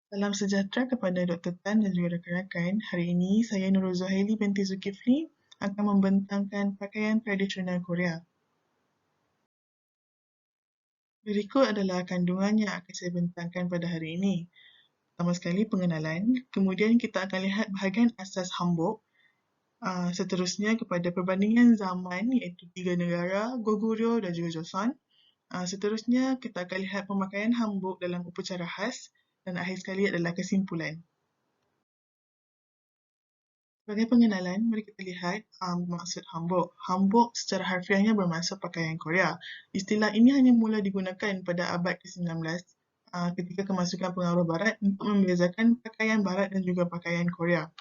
Salam sejahtera kepada Dr. Tan dan juga rakan-rakan. Hari ini saya Nurul Zuhaili binti Zulkifli akan membentangkan pakaian tradisional Korea. Berikut adalah kandungan yang akan saya bentangkan pada hari ini. Pertama sekali pengenalan, kemudian kita akan lihat bahagian asas hanbok. Seterusnya kepada perbandingan zaman iaitu 3 negara, Goguryeo dan juga Joseon. Seterusnya kita akan lihat pemakaian hanbok dalam upacara khas dan akhir sekali adalah kesimpulan. Sebagai pengenalan, mari kita lihat maksud hanbok. Hanbok secara harfiahnya bermaksud pakaian Korea. Istilah ini hanya mula digunakan pada abad ke-19 ketika kemasukan pengaruh Barat untuk membezakan pakaian Barat dan juga pakaian Korea.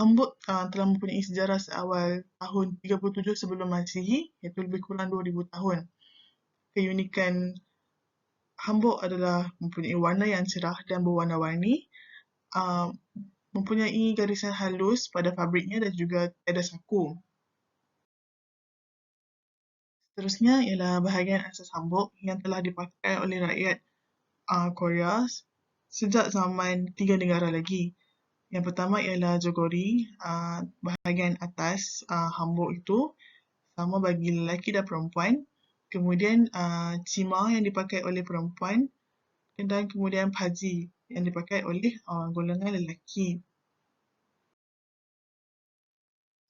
Hanbok telah mempunyai sejarah seawal tahun 37 sebelum Masihi, iaitu lebih kurang 2000 tahun. Keunikan hanbok adalah mempunyai warna yang cerah dan berwarna-warni, mempunyai garisan halus pada fabriknya dan juga tiada saku. Seterusnya ialah bahagian asas hanbok yang telah dipakai oleh rakyat Korea sejak zaman 3 negara lagi. Yang pertama ialah jogori, bahagian atas hanbok itu sama bagi lelaki dan perempuan. Kemudian cima yang dipakai oleh perempuan dan kemudian paji yang dipakai oleh golongan lelaki.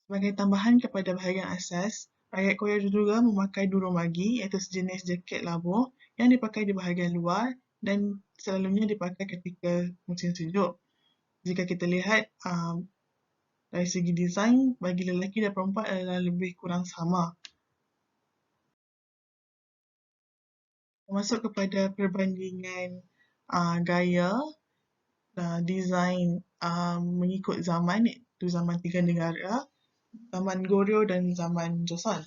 Sebagai tambahan kepada bahagian asas, rakyat Korea juga memakai duromagi iaitu sejenis jaket labuh yang dipakai di bahagian luar dan selalunya dipakai ketika musim sejuk. Jika kita lihat dari segi desain, bagi lelaki dan perempuan adalah lebih kurang sama. Masuk kepada perbandingan gaya, desain mengikut zaman iaitu zaman 3 negara, zaman Goryeo dan zaman Joseon.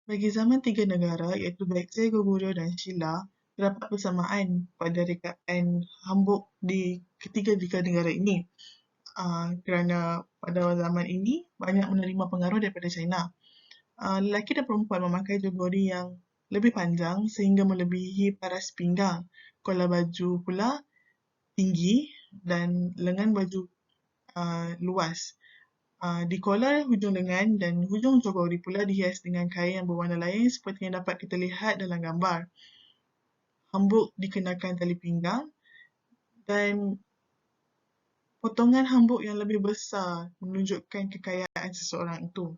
Bagi zaman 3 negara iaitu Baekje, Goguryeo dan Shilla, terdapat persamaan pada rekaan hanbok di ketiga-tiga negara ini. Kerana pada zaman ini banyak menerima pengaruh daripada China. Lelaki dan perempuan memakai jogori yang lebih panjang sehingga melebihi paras pinggang. Kollar baju pula tinggi dan lengan baju luas. Di kollar hujung lengan dan hujung jogori pula dihias dengan kain yang berwarna lain seperti yang dapat kita lihat dalam gambar. Hanbok dikenakan tali pinggang dan potongan hanbok yang lebih besar menunjukkan kekayaan seseorang itu.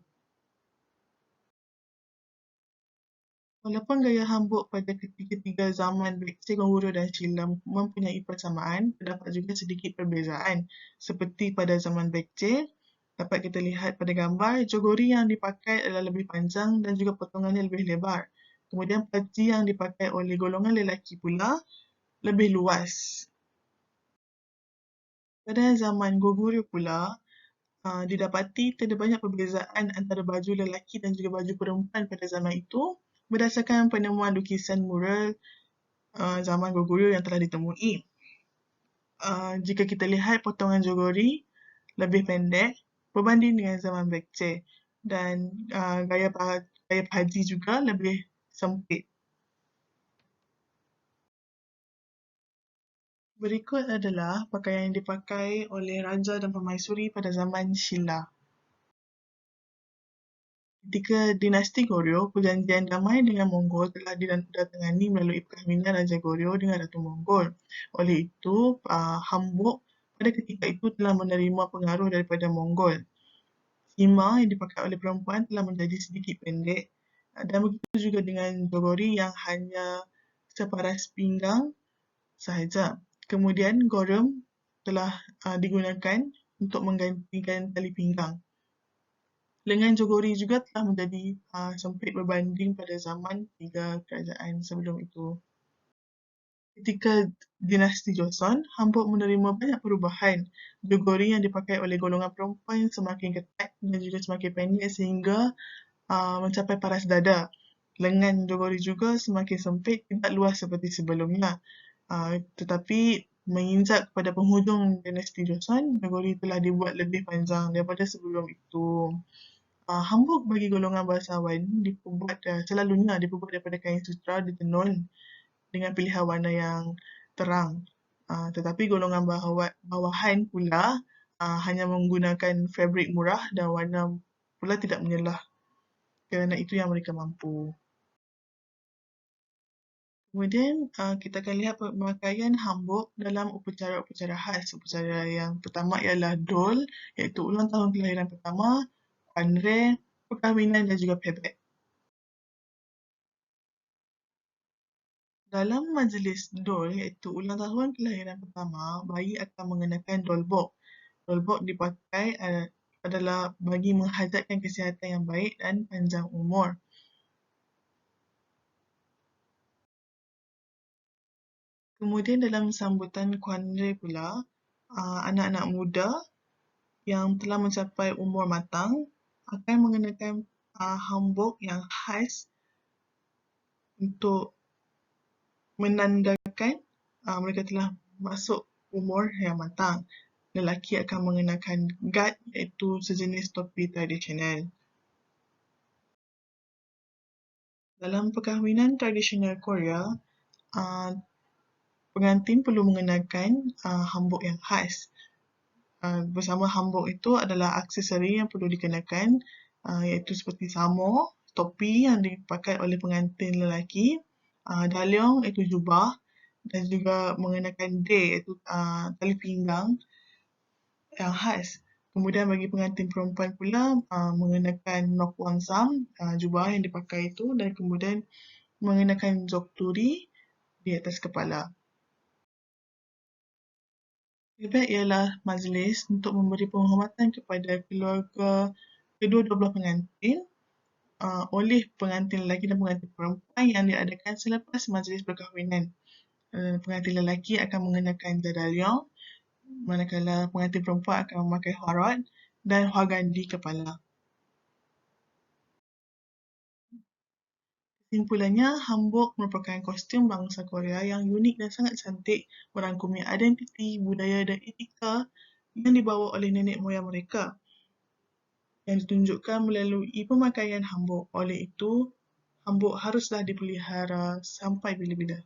Walaupun gaya hanbok pada ketiga-tiga zaman Baekje, Goguryeo dan Shilla mempunyai persamaan, terdapat juga sedikit perbezaan. Seperti pada zaman Baekje, dapat kita lihat pada gambar, jogori yang dipakai adalah lebih panjang dan juga potongannya lebih lebar. Kemudian paji yang dipakai oleh golongan lelaki pula lebih luas. Pada zaman Goguryeo pula, didapati terdapat banyak perbezaan antara baju lelaki dan juga baju perempuan pada zaman itu berdasarkan penemuan lukisan mural zaman Goguryeo yang telah ditemui. Jika kita lihat potongan jogori lebih pendek berbanding dengan zaman Baekje dan gaya paji juga lebih sempit. Berikut adalah pakaian yang dipakai oleh raja dan permaisuri pada zaman Shilla. Ketika dinasti Goryeo, perjanjian damai dengan Mongol telah ditandatangani melalui perkahwinan Raja Goryeo dengan Ratu Mongol. Oleh itu, hanbok pada ketika itu telah menerima pengaruh daripada Mongol. Hima yang dipakai oleh perempuan telah menjadi sedikit pendek dan begitu juga dengan jogori yang hanya separas pinggang sahaja. Kemudian gorem telah digunakan untuk menggantikan tali pinggang. Lengan jogori juga telah menjadi sempit berbanding pada zaman 3 kerajaan sebelum itu. Ketika dinasti Joseon, hanbok menerima banyak perubahan. Jogori yang dipakai oleh golongan perempuan semakin ketat dan juga semakin pendek sehingga mencapai paras dada. Lengan jogori juga semakin sempit, tidak luas seperti sebelumnya. Tetapi menginjak pada penghujung dinasti Joseon, jogori telah dibuat lebih panjang daripada sebelum itu. Hanbok bagi golongan bangsawan selalunya diperbuat daripada kain sutera ditenun dengan pilihan warna yang terang. Tetapi golongan bawahan pula hanya menggunakan fabrik murah dan warna pula tidak menyelah kerana itu yang mereka mampu. Kemudian kita akan lihat pemakaian hanbok dalam upacara-upacara khas. Upacara yang pertama ialah Dol, iaitu ulang tahun kelahiran pertama, Kuanre, perkahwinan dan juga pebek. Dalam majlis Dol, iaitu ulang tahun kelahiran pertama, bayi akan mengenakan dolbok. Dolbok dipakai adalah bagi menghajatkan kesihatan yang baik dan panjang umur. Kemudian dalam sambutan Kuanre pula, anak-anak muda yang telah mencapai umur matang akan mengenakan hanbok yang khas untuk menandakan mereka telah masuk umur yang matang. Lelaki akan mengenakan gat, iaitu sejenis topi tradisional. Dalam perkahwinan tradisional Korea, pengantin perlu mengenakan hanbok yang khas. Bersama hanbok itu adalah aksesori yang perlu dikenakan, iaitu seperti samo, topi yang dipakai oleh pengantin lelaki, daliong iaitu jubah dan juga mengenakan day iaitu tali pinggang yang khas. Kemudian bagi pengantin perempuan pula mengenakan nokwansam, jubah yang dipakai itu, dan kemudian mengenakan jokturi di atas kepala. Pebek ialah majlis untuk memberi penghormatan kepada keluarga kedua-dua belah pengantin oleh pengantin lelaki dan pengantin perempuan yang diadakan selepas majlis perkahwinan. Pengantin lelaki akan mengenakan jadaliong, manakala pengantin perempuan akan memakai huarot dan huagan di kepala. Kesimpulannya, hanbok merupakan kostum bangsa Korea yang unik dan sangat cantik, merangkumi identiti, budaya dan etika yang dibawa oleh nenek moyang mereka yang ditunjukkan melalui pemakaian hanbok. Oleh itu, hanbok haruslah dipelihara sampai bila-bila.